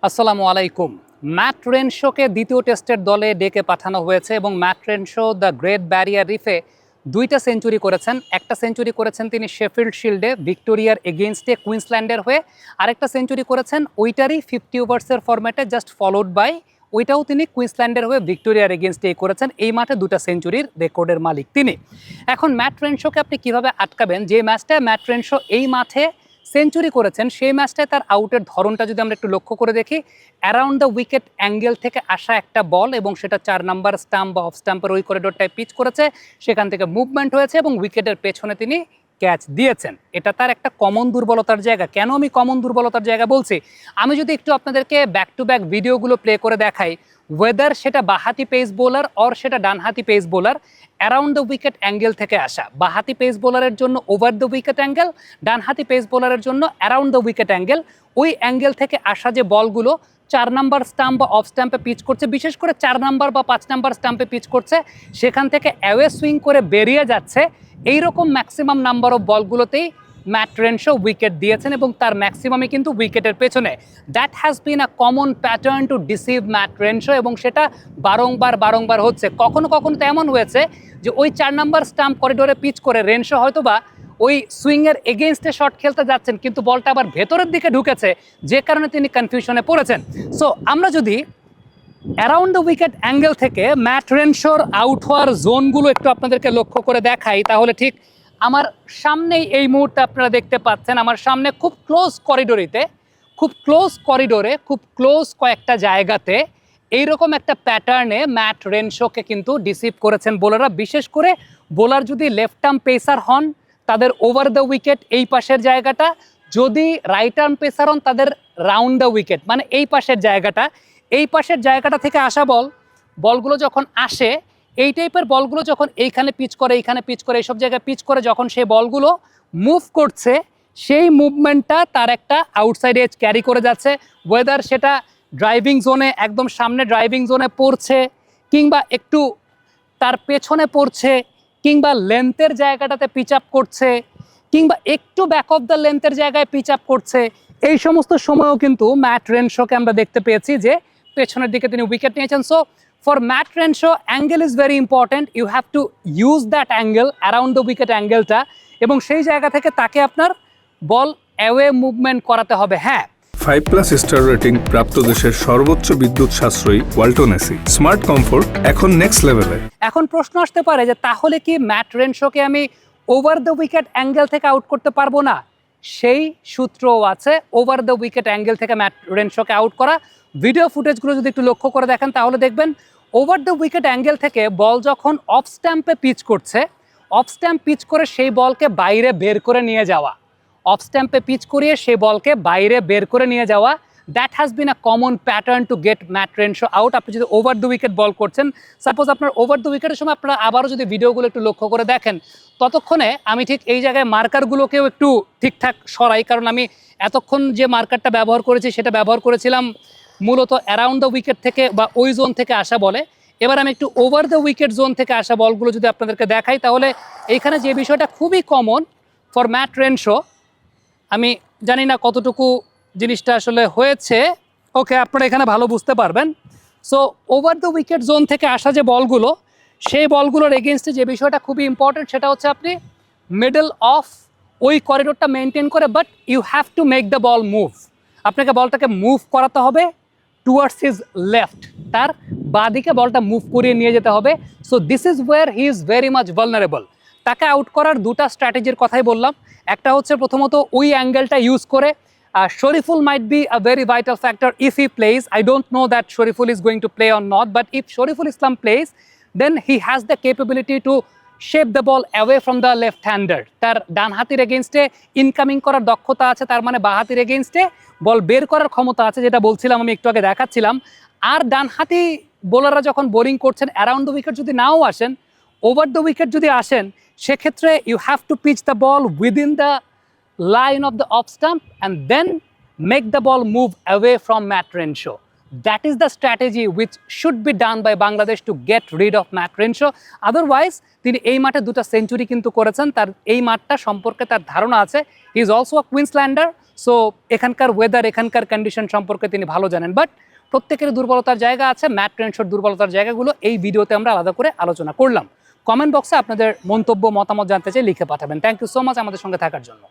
আসসালামু আলাইকুম। ম্যাট রেনশোকে দ্বিতীয় টেস্টের দলে ডেকে পাঠানো হয়েছে এবং Matt Renshaw the Great Barrier রিফে ২টা সেঞ্চুরি করেছেন। একটা সেঞ্চুরি করেছেন তিনি শেফিল্ড শিল্ডে ভিক্টোরিয়ার এগেইনস্টে কুইন্সল্যান্ডের হয়ে, আরেকটা সেঞ্চুরি করেছেন ওইটারই 50 ওভার্সের ফরম্যাটে জাস্ট ফলোড বাই ওইটাও তিনি কুইন্সল্যান্ডের হয়ে ভিক্টোরিয়ার এগেইনস্টেই করেছেন। এই মাঠে 2টা সেঞ্চুরির রেকর্ডের মালিক তিনি। এখন ম্যাট রেনশোকে আপনি কিভাবে আটকাবেন? যে ম্যাচটা ম্যাট রেনশো এই মাঠে সেঞ্চুরি করেছেন সেই ম্যাচটায় তার আউটের ধরনটা যদি আমরা একটু লক্ষ্য করে দেখি, অ্যারাউন্ড দ্য উইকেট অ্যাঙ্গেল থেকে আসা একটা বল এবং সেটা 4 নাম্বার স্টাম্প বা অফ স্টাম্পের ওই করিডোরটায় পিচ করেছে, সেখান থেকে মুভমেন্ট হয়েছে এবং উইকেটের পেছনে তিনি ক্যাচ দিয়েছেন। এটা তার একটা কমন দুর্বলতার জায়গা। কেন আমি কমন দুর্বলতার জায়গা বলছি? আমি যদি একটু আপনাদেরকে ব্যাক টু ব্যাক ভিডিওগুলো প্লে করে দেখাই, ওয়েদার সেটা বাহাতি পেস বোলার অর সেটা ডানহাতি pace bowler, around the wicket angle থেকে আসা, বাহাতি পেস বোলারের জন্য ওভার দ্য উইকেট অ্যাঙ্গেল, ডানহাতি পেস বোলারের জন্য অ্যারাউন্ড দ্য উইকেট অ্যাঙ্গেল, ওই অ্যাঙ্গেল থেকে আসা যে বলগুলো 4 নাম্বার স্টাম্প বা অফ স্টাম্পে পিচ করছে, বিশেষ করে 4 নাম্বার বা 5 নাম্বার স্টাম্পে পিচ করছে, সেখান থেকে অ্যাওয়ে সুইং করে বেরিয়ে যাচ্ছে, এইরকম ম্যাক্সিমাম নাম্বার অফ বলগুলোতেই ম্যাট রেনশো উইকেট দিয়েছেন এবং তার ম্যাক্সিমামই কিন্তু উইকেটের পেছনে। That has been a common pattern to deceive Matt Renshaw এবং সেটা বারংবার হচ্ছে। কখনো কখনো তো এমন হয়েছে যে ওই 4 নাম্বার স্টাম্প করিডোরে পিচ করে রেনশো হয়তোবা ওই সুইংয়ের এগেইনস্টে শট খেলতে যাচ্ছেন, কিন্তু বলটা আবার ভেতরের দিকে ঢুকেছে, যে কারণে তিনি কনফিউশনে পড়েছেন। সো আমরা যদি অ্যারাউন্ড দ্য উইকেট অ্যাঙ্গেল থেকে ম্যাট রেনশোর আউট হওয়ার জোনগুলো একটু আপনাদেরকে লক্ষ্য করে দেখাই, তাহলে ঠিক আমার সামনেই এই মুহূর্তে আপনারা দেখতে পাচ্ছেন, আমার সামনে খুব ক্লোজ করিডোরে খুব ক্লোজ কয়েকটা জায়গাতে এইরকম একটা প্যাটার্নে ম্যাট রেনশোকে কিন্তু ডিসিভ করেছেন বোলাররা। বিশেষ করে বোলার যদি লেফট আর্ম পেসার হন তাদের ওভার দ্য উইকেট এই পাশের জায়গাটা, যদি রাইট আর্ম পেসার হন তাদের রাউন্ড দ্য উইকেট, মানে এই পাশের জায়গাটা থেকে আসা বলগুলো যখন আসে, এই টাইপের বলগুলো যখন এইখানে পিচ করে এইসব জায়গায় পিচ করে, যখন সেই বলগুলো মুভ করছে সেই মুভমেন্টটা তার একটা আউটসাইড এজ ক্যারি করে যাচ্ছে। ওয়েদার সেটা ড্রাইভিং জোনে, একদম সামনে ড্রাইভিং জোনে পড়ছে, কিংবা একটু তার পেছনে পড়ছে, কিংবা লেন্থের জায়গাটাতে পিচ আপ করছে, কিংবা একটু ব্যাক অফ দ্য লেন্থের জায়গায় পিচ আপ করছে, এই সমস্ত সময়ও কিন্তু ম্যাট রেনশোকে আমরা দেখতে পেয়েছি যে পেছনের দিকে তিনি উইকেট নিয়েছেন। So for Matt Renshaw angle is very important. You have to use that angle, around the wicket অ্যাঙ্গেলটা, এবং সেই জায়গা থেকে তাকে আপনার বল অ্যাওয়ে মুভমেন্ট করাতে হবে। হ্যাঁ, 5+ স্টার রেটিং প্রাপ্ত দেশের সর্বোচ্চ বিদ্যুৎ সাশ্রয়ী ওয়ালটন এসি স্মার্ট কমফোর্ট এখন নেক্সট লেভেলে। এখন প্রশ্ন আসতে পারে যে তাহলে কি ম্যাট রেনশোকে আমি ওভার দ্য উইকেট অ্যাঙ্গেল থেকে আউট করতে পারবো না? সেই সূত্রও আছে ওভার দ্য উইকেট অ্যাঙ্গেল থেকে ম্যাট রেনশোকে আউট করা। ভিডিও ফুটেজগুলো যদি একটু লক্ষ্য করে দেখেন তাহলে দেখবেন ওভার দ্য উইকেট অ্যাঙ্গেল থেকে বল যখন অফ স্ট্যাম্পে পিচ করছে, অফ স্ট্যাম্প পিচ করে সেই বলকে বাইরে বের করে নিয়ে যাওয়া, অফ স্ট্যাম্পে পিচ করিয়ে সেই বলকে বাইরে বের করে নিয়ে যাওয়া, that has been a common pattern to get Matt Renshaw out. আপনি যদি ওভার দ্য উইকেট বল করছেন, সাপোজ আপনার ওভার দ্য উইকেটের সময় আপনারা আবারও যদি ভিডিওগুলো একটু লক্ষ্য করে দেখেন, ততক্ষণে আমি ঠিক এই জায়গায় মার্কারগুলোকেও একটু ঠিকঠাক সরাই, কারণ আমি এতক্ষণ যে মার্কারটা ব্যবহার করেছি সেটা ব্যবহার করেছিলাম মূলত অ্যারাউন্ড দ্য উইকেট থেকে বা ওই জোন থেকে আসা বলে। এবার আমি একটু ওভার দ্য উইকেট জোন থেকে আসা বলগুলো যদি আপনাদেরকে দেখাই, তাহলে এইখানে যে বিষয়টা খুবই কমন ফর ম্যাট রেনশো, আমি জানি না কতটুকু জিনিসটা আসলে হয়েছে, ওকে আপনারা এখানে ভালো বুঝতে পারবেন। So over the wicket zone থেকে আসা যে বলগুলো, সেই বলগুলোর এগেনস্টে যে বিষয়টা খুবই ইম্পর্টেন্ট সেটা হচ্ছে আপনি মিডল অফ ওই করিডোরটা মেনটেন করে, but you have to make the ball move. আপনাকে বলটাকে মুভ করাতে হবে টুয়ার্ডস হিজ লেফট, তার বাঁদিকে বলটা মুভ করিয়ে নিয়ে যেতে হবে। So this is wire he is very much vulnerable. তাকে আউট করার 2টা স্ট্র্যাটেজির কথাই বললাম। একটা হচ্ছে প্রথমত ওই অ্যাঙ্গেলটা ইউজ করে, Shoriful might be a very vital factor if he plays. I don't know that Shoriful is going to play or not, but if Shoriful Islam plays then he has the capability to shape the ball away from the left hander. তার ডান হাতির এগেনস্টে incoming করার দক্ষতা আছে, তার মানে বাঁ হাতির এগেনস্টে বল বের করার ক্ষমতা আছে, যেটা বলছিলাম আমি একটু আগে দেখাচ্ছিলাম। আর ডানহাতি বোলাররা যখন বোলিং করছেন, অ্যারাউন্ড দ্য উইকেট যদি নাও আসেন, ওভার দ্য উইকেট যদি আসেন, সেক্ষেত্রে you have to pitch the ball within the line of the off stump and then make the ball move away from Matt Renshaw. That is the strategy which should be done by Bangladesh to get rid of Matt Renshaw. Otherwise তিনি এই মাঠে 2টা century কিন্তু করেছেন, তার এই মাঠটা সম্পর্কে তার ধারণা আছে। He is also a Queenslander, so এখানকার ওয়েদার, এখানকার কন্ডিশন সম্পর্কে তিনি ভালো জানেন। বাট প্রত্যেকের দুর্বলতার জায়গা আছে, ম্যাট রেনশোর দুর্বলতার জায়গাগুলো এই ভিডিওতে আমরা আলাদা করে আলোচনা করলাম। কমেন্ট বক্সে আপনাদের মন্তব্য, মতামত জানতে চাই, লিখে পাঠাবেন। থ্যাংক ইউ সো মাচ আমাদের সঙ্গে থাকার জন্য।